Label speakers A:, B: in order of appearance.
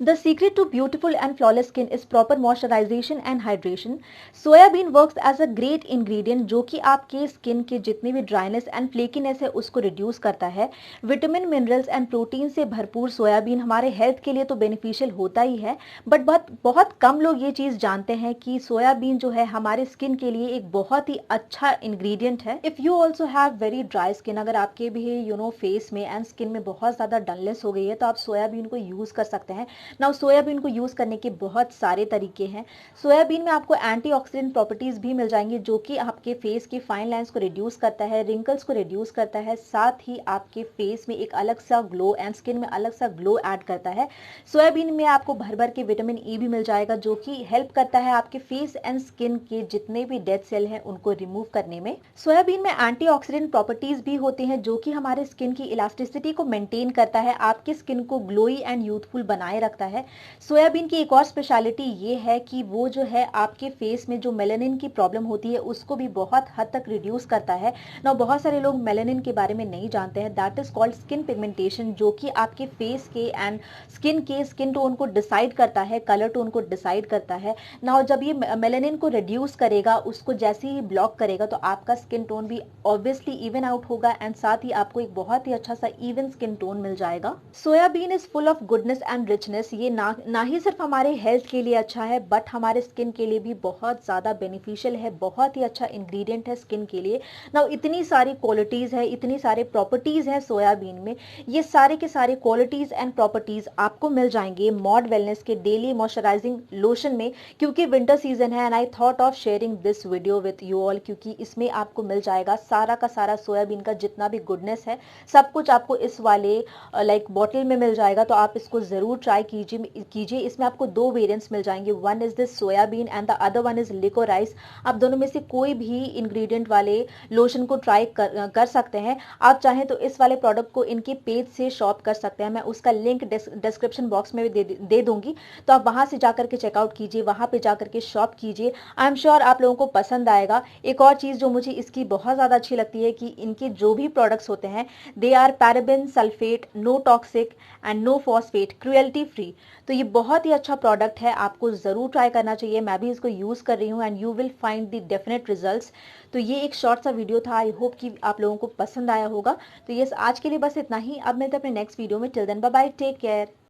A: The secret to beautiful and flawless skin is proper moisturization and hydration. Soybean works as a great ingredient जो कि आपके skin के जितने भी dryness and flakiness है उसको रिड्यूस करता है। विटामिन मिनरल्स एंड प्रोटीन से भरपूर सोयाबीन हमारे हेल्थ के लिए तो बेनिफिशियल होता ही है, बट बहुत बहुत कम लोग ये चीज़ जानते हैं कि सोयाबीन जो है हमारे स्किन के लिए एक बहुत ही अच्छा इंग्रेडिएंट है। If you also have very dry skin, अगर आपके भी फेस में एंड स्किन में बहुत ज़्यादा डलनेस हो गई है तो आप सोयाबीन को यूज़ कर सकते हैं। नाउ सोयाबीन को यूज़ करने के बहुत सारे तरीके हैं। सोयाबीन में आपको एंटीऑक्सीडेंट प्रॉपर्टीज़ भी मिल जाएंगी जो कि आपके फेस की फाइन लाइंस को रिड्यूस करता है, रिंकल्स को रिड्यूस करता है, साथ ही आपके फेस में एक अलग सा ग्लो एंड स्किन में अलग सा ग्लो ऐड करता है। सोयाबीन में आपको भर भर के विटामिन ई भी मिल जाएगा जो कि हेल्प करता है आपके फेस एंड स्किन के जितने भी डेड सेल हैं उनको रिमूव करने में। सोयाबीन में एंटीऑक्सीडेंट प्रॉपर्टीज़ भी होती हैं जो कि हमारे स्किन की इलास्टिसिटी को मेंटेन करता है, आपके स्किन को ग्लोई एंड यूथफुल बनाए रखता है। सोयाबीन की एक और स्पेशलिटी ये है कि वो जो है आपके फेस में जो मेलानिन की प्रॉब्लम होती है उसको भी बहुत हद तक रिड्यूस करता है ना। बहुत सारे लोग मेलानिन के बारे में नहीं जानते हैं, that is called skin pigmentation, जो कि आपके फेस के एंड स्किन टोन को डिसाइड करता है, कलर टोन को डिसाइड करता है ना। जब ये मेलानिन को रिड्यूस करेगा, उसको जैसे ही ब्लॉक करेगा तो आपका स्किन टोन भी ऑब्वियसली इवन आउट होगा एंड साथ ही आपको एक बहुत ही अच्छा सा इवन स्किन टोन मिल जाएगा। Soybean is full of goodness and richness. ये ना ही सिर्फ हमारे हेल्थ के लिए अच्छा है बट हमारे स्किन के लिए भी बहुत ज़्यादा बेनिफिशियल है, बहुत ही अच्छा इंग्रेडिएंट है स्किन के लिए ना। इतनी सारी क्वालिटीज़ है, इतनी सारे प्रॉपर्टीज़ हैं सोयाबीन में। ये सारे के सारे क्वालिटीज़ एंड प्रॉपर्टीज़ आपको मिल जाएंगे मॉड वेलनेस के डेली मॉइस्चराइजिंग लोशन में, क्योंकि विंटर सीजन है and I thought of sharing this video with you all, क्योंकि इसमें आपको मिल जाएगा सारा का सारा सोयाबीन का जितना भी गुडनेस है सब कुछ आपको इस वाले बॉटल में मिल जाएगा। तो आप इसको ज़रूर ट्राई कीजिए। इसमें आपको दो वेरिएंट्स मिल जाएंगे, one is this soybean and the other one is liquorice. आप दोनों में से कोई भी इंग्रेडिएंट वाले लोशन को ट्राई कर सकते हैं। आप चाहें तो इस वाले प्रोडक्ट को इनके पेज से शॉप कर सकते हैं, मैं उसका लिंक डिस्क्रिप्शन बॉक्स में भी दे दूंगी, तो आप वहां से जाकर के चेकआउट कीजिए, वहां पे जाकर के शॉप कीजिए। आई एम श्योर आप लोगों को पसंद आएगा। एक और चीज़ जो मुझे इसकी बहुत ज़्यादा अच्छी लगती है कि इनके जो भी प्रोडक्ट्स होते हैं they are paraben, sulphate, no toxic and no phosphate, cruelty free. तो ये बहुत ही अच्छा प्रोडक्ट है, आपको ज़रूर ट्राई करना चाहिए। मैं भी इसको यूज़ कर रही हूँ and you will find the definite results. तो ये एक शॉर्ट सा वीडियो था, आई होप कि आप लोगों को पसंद आया होगा। तो ये आज के लिए बस इतना ही, अब मिलते हैं अपने नेक्स्ट वीडियो में। Till then bye bye, take care.